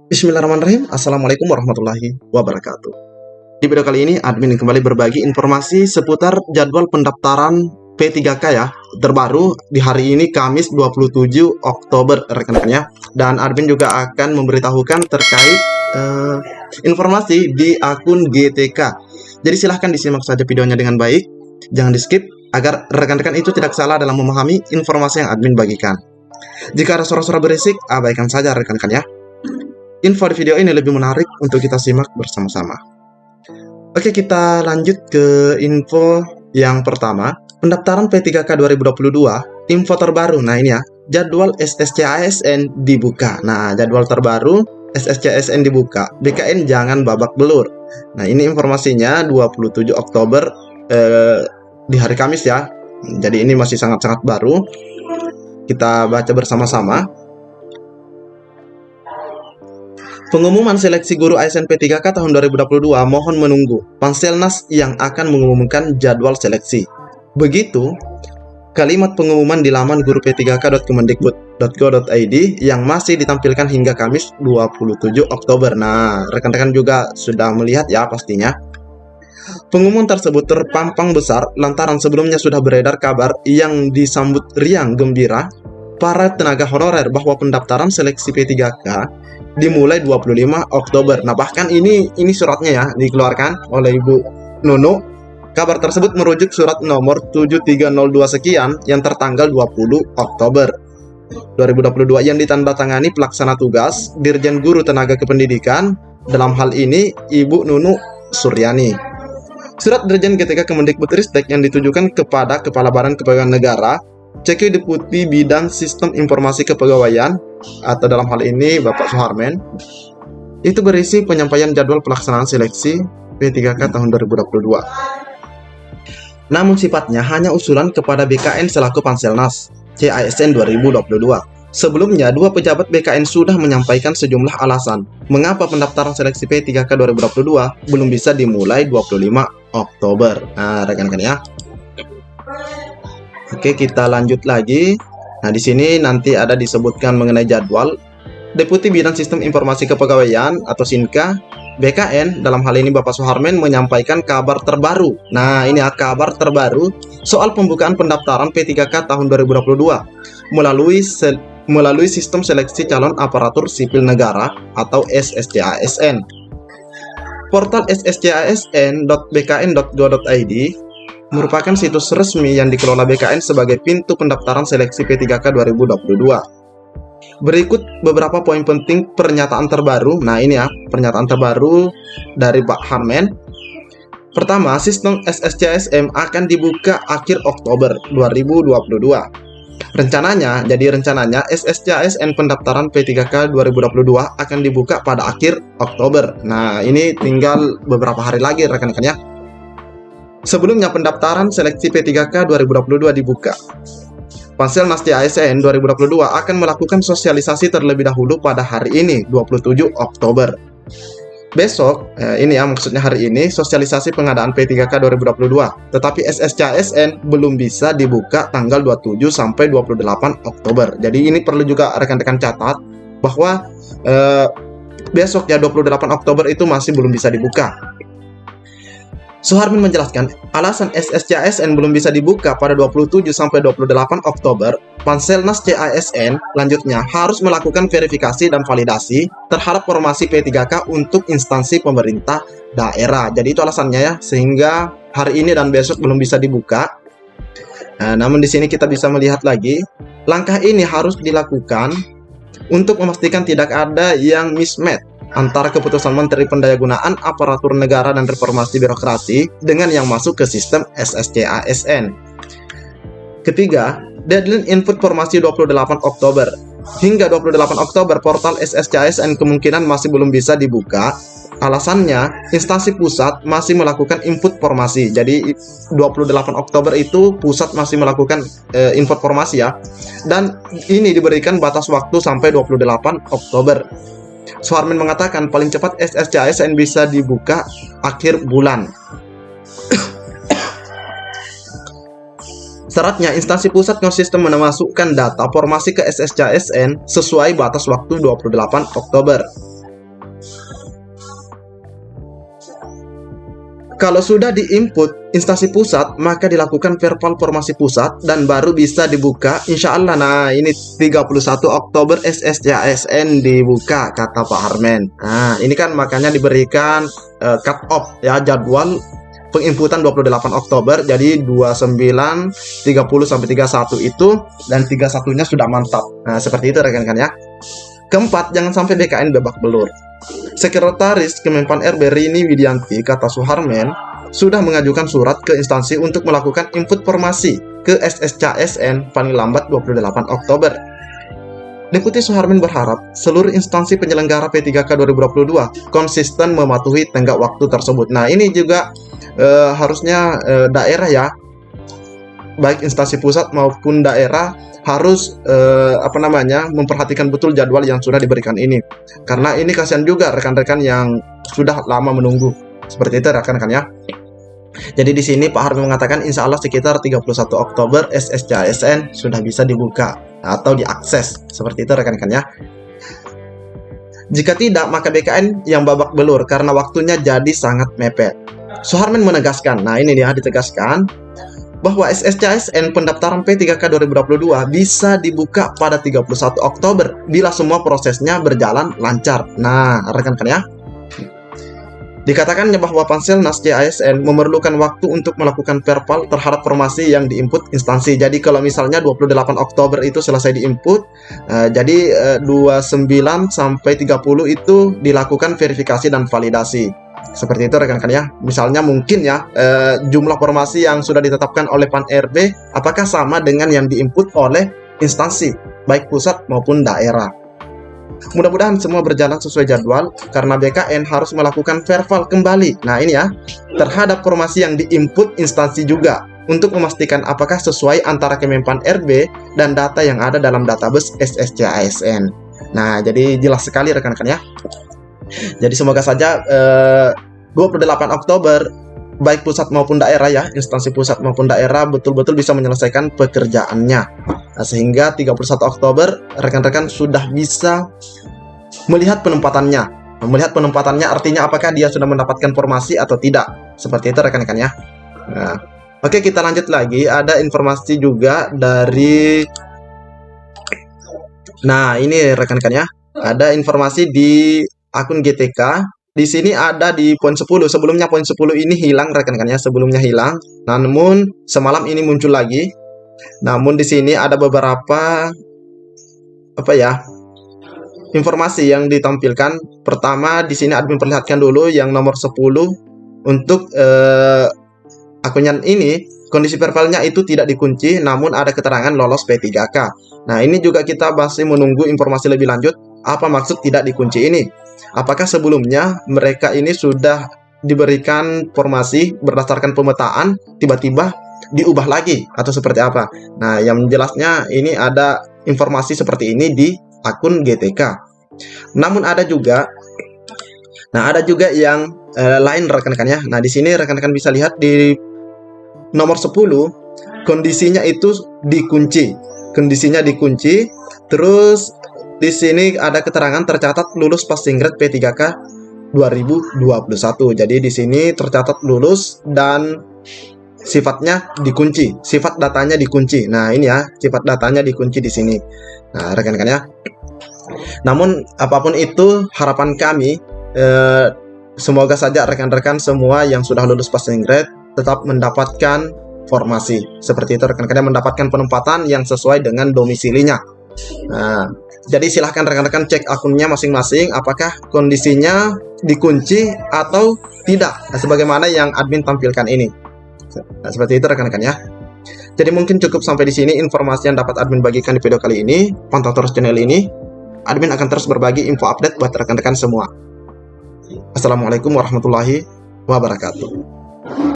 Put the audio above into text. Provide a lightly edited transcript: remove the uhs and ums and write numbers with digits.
Bismillahirrahmanirrahim. Assalamualaikum warahmatullahi wabarakatuh. Di video kali ini, admin kembali berbagi informasi seputar jadwal pendaftaran P3K ya, terbaru di hari ini Kamis 27 Oktober rekan-rekannya. Dan admin juga akan memberitahukan terkait informasi di akun GTK. Jadi silahkan disimak saja videonya dengan baik, jangan di skip agar rekan-rekan itu tidak salah dalam memahami informasi yang admin bagikan. Jika ada suara-suara berisik, abaikan saja rekan-rekan ya. Info di video ini lebih menarik untuk kita simak bersama-sama. Oke, kita lanjut ke info yang pertama. Pendaftaran P3K 2022, info terbaru. Nah ini ya, jadwal SSC-ASN dibuka. Nah, jadwal terbaru SSC-ASN dibuka. BKN jangan babak belur. Nah, ini informasinya 27 Oktober di hari Kamis ya. Jadi ini masih sangat-sangat baru. Kita baca bersama-sama. Pengumuman seleksi guru ASN P3K tahun 2022 mohon menunggu Panselnas yang akan mengumumkan jadwal seleksi. Begitu kalimat pengumuman di laman guru p3k.kemendikbud.go.id yang masih ditampilkan hingga Kamis 27 Oktober. Nah, rekan-rekan juga sudah melihat ya pastinya. Pengumuman tersebut terpampang besar lantaran sebelumnya sudah beredar kabar yang disambut riang gembira para tenaga honorer bahwa pendaftaran seleksi P3K dimulai 25 Oktober. Nah, bahkan ini suratnya ya dikeluarkan oleh Ibu Nunu. Kabar tersebut merujuk surat nomor 7302 sekian yang tertanggal 20 Oktober 2022 yang ditandatangani pelaksana tugas Dirjen Guru Tenaga Kependidikan, dalam hal ini Ibu Nunu Suryani. Surat Dirjen GTK Kemendikbudristek yang ditujukan kepada Kepala Badan Kepegawaian Negara, CK Deputi Bidang Sistem Informasi Kepegawaian, atau dalam hal ini Bapak Suharmen, itu berisi penyampaian jadwal pelaksanaan seleksi P3K tahun 2022. Namun sifatnya hanya usulan kepada BKN selaku Panselnas CASN 2022. Sebelumnya, dua pejabat BKN sudah menyampaikan sejumlah alasan mengapa pendaftaran seleksi P3K 2022 belum bisa dimulai 25 Oktober. Nah, rekan-rekan ya. Oke, kita lanjut lagi. Nah, di sini nanti ada disebutkan mengenai jadwal. Deputi Bidang Sistem Informasi Kepegawaian atau SINKA BKN, dalam hal ini Bapak Suharmen, menyampaikan kabar terbaru. Nah, ini ya, kabar terbaru soal pembukaan pendaftaran P3K tahun 2022 melalui sistem seleksi calon aparatur sipil negara atau SSC-ASN. Portal sscasn.bkn.go.id merupakan situs resmi yang dikelola BKN sebagai pintu pendaftaran seleksi P3K 2022. Berikut beberapa poin penting pernyataan terbaru. Nah ini ya, pernyataan terbaru dari Pak Harmen. Pertama, sistem SSCASN akan dibuka akhir Oktober 2022. Rencananya SSCASN pendaftaran P3K 2022 akan dibuka pada akhir Oktober. Nah ini tinggal beberapa hari lagi rekan-rekan ya. Sebelumnya pendaftaran seleksi P3K 2022 dibuka. Panselnas CASN 2022 akan melakukan sosialisasi terlebih dahulu pada hari ini 27 Oktober. Besok, ini ya maksudnya hari ini, sosialisasi pengadaan P3K 2022. Tetapi SSCASN belum bisa dibuka tanggal 27 sampai 28 Oktober. Jadi ini perlu juga rekan-rekan catat bahwa besok ya 28 Oktober itu masih belum bisa dibuka. Suharmen menjelaskan, alasan SSCASN belum bisa dibuka pada 27 sampai 28 Oktober, Panselnas CASN lanjutnya harus melakukan verifikasi dan validasi terhadap formasi P3K untuk instansi pemerintah daerah. Jadi itu alasannya ya, sehingga hari ini dan besok belum bisa dibuka. Nah, namun di sini kita bisa melihat lagi, langkah ini harus dilakukan untuk memastikan tidak ada yang mismatch antara keputusan Menteri Pendayagunaan Aparatur Negara dan Reformasi Birokrasi dengan yang masuk ke sistem SSCASN. Ketiga, deadline input formasi 28 Oktober. Hingga 28 Oktober, portal SSCASN kemungkinan masih belum bisa dibuka. Alasannya, instansi pusat masih melakukan input formasi. Jadi 28 Oktober itu pusat masih melakukan input formasi ya. Dan ini diberikan batas waktu sampai 28 Oktober. Suharmen mengatakan paling cepat SSCASN bisa dibuka akhir bulan. Syaratnya, instansi pusat konsisten memasukkan data formasi ke SSCASN sesuai batas waktu 28 Oktober. Kalau sudah diinput instansi pusat, maka dilakukan verbal formasi pusat dan baru bisa dibuka insya Allah. Nah, ini 31 Oktober SSCASN dibuka, kata Pak Harmen. Nah, ini kan makanya diberikan cut off ya, jadwal penginputan 28 Oktober. Jadi 29, 30 sampai 31 itu, dan 31-nya sudah mantap. Nah, seperti itu rekan-rekan ya. Keempat, jangan sampai BKN babak belur. Sekretaris Kemenpan RB Rini Widianti, kata Suharmen, sudah mengajukan surat ke instansi untuk melakukan input formasi ke SSCASN paling lambat 28 Oktober. Deputi Suharmen berharap seluruh instansi penyelenggara P3K 2022 konsisten mematuhi tenggat waktu tersebut. Nah, ini juga harusnya daerah ya, baik instansi pusat maupun daerah harus memperhatikan betul jadwal yang sudah diberikan ini, karena ini kasihan juga rekan-rekan yang sudah lama menunggu. Seperti itu rekan-rekan ya. Jadi di sini Pak Harmen mengatakan insya Allah sekitar 31 Oktober SSCASN sudah bisa dibuka atau diakses. Seperti itu rekan-rekan ya. Jika tidak, maka BKN yang babak belur karena waktunya jadi sangat mepet. Suharmen menegaskan, nah ini dia ditegaskan, bahwa SSCASN pendaftaran P3K 2022 bisa dibuka pada 31 Oktober bila semua prosesnya berjalan lancar. Nah, rekan-rekan ya. Dikatakannya bahwa Panselnas CASN memerlukan waktu untuk melakukan verbal terhadap formasi yang diinput instansi. Jadi kalau misalnya 28 Oktober itu selesai diinput, jadi 29 sampai 30 itu dilakukan verifikasi dan validasi. Seperti itu rekan-rekan ya. Misalnya mungkin ya jumlah formasi yang sudah ditetapkan oleh Pan RB apakah sama dengan yang diinput oleh instansi baik pusat maupun daerah. Mudah-mudahan semua berjalan sesuai jadwal karena BKN harus melakukan verbal kembali. Nah, ini ya, terhadap formasi yang diinput instansi juga untuk memastikan apakah sesuai antara Kemenpan RB dan data yang ada dalam database SSCASN. Nah, jadi jelas sekali rekan-rekan ya. Jadi semoga saja 28 Oktober baik pusat maupun daerah ya, instansi pusat maupun daerah betul-betul bisa menyelesaikan pekerjaannya. Nah, sehingga 31 Oktober rekan-rekan sudah bisa melihat penempatannya. Melihat penempatannya artinya apakah dia sudah mendapatkan formasi atau tidak. Seperti itu rekan-rekan ya. Nah, oke, kita lanjut lagi. Ada informasi juga dari, nah ini rekan-rekan ya, ada informasi di akun GTK. Di sini ada di poin 10. Sebelumnya poin 10 ini hilang rekan-rekan ya, sebelumnya hilang. Namun semalam ini muncul lagi. Namun di sini ada beberapa informasi yang ditampilkan. Pertama, di sini admin perlihatkan dulu yang nomor 10 untuk akunnya ini. Kondisi verbalnya itu tidak dikunci, namun ada keterangan lolos P3K. Nah, ini juga kita masih menunggu informasi lebih lanjut. Apa maksud tidak dikunci ini? Apakah sebelumnya mereka ini sudah diberikan formasi berdasarkan pemetaan, tiba-tiba diubah lagi atau seperti apa? Nah, yang jelasnya ini ada informasi seperti ini di akun GTK. Namun ada juga yang lain rekan-rekan ya. Nah, di sini rekan-rekan bisa lihat di nomor 10 kondisinya itu dikunci. Kondisinya dikunci. Terus di sini ada keterangan tercatat lulus passing grade P3K 2021. Jadi di sini tercatat lulus dan sifatnya dikunci, sifat datanya dikunci. Nah, ini ya, sifat datanya dikunci di sini. Nah, rekan-rekan ya. Namun apapun itu, harapan kami semoga saja rekan-rekan semua yang sudah lulus passing grade tetap mendapatkan formasi. Seperti itu rekan-rekan, mendapatkan penempatan yang sesuai dengan domisilinya. Nah, jadi silahkan rekan-rekan cek akunnya masing-masing apakah kondisinya dikunci atau tidak. Nah, sebagaimana yang admin tampilkan ini. Nah, seperti itu rekan-rekan ya. Jadi mungkin cukup sampai di sini informasi yang dapat admin bagikan di video kali ini. Pantau terus channel ini. Admin akan terus berbagi info update buat rekan-rekan semua. Assalamualaikum warahmatullahi wabarakatuh.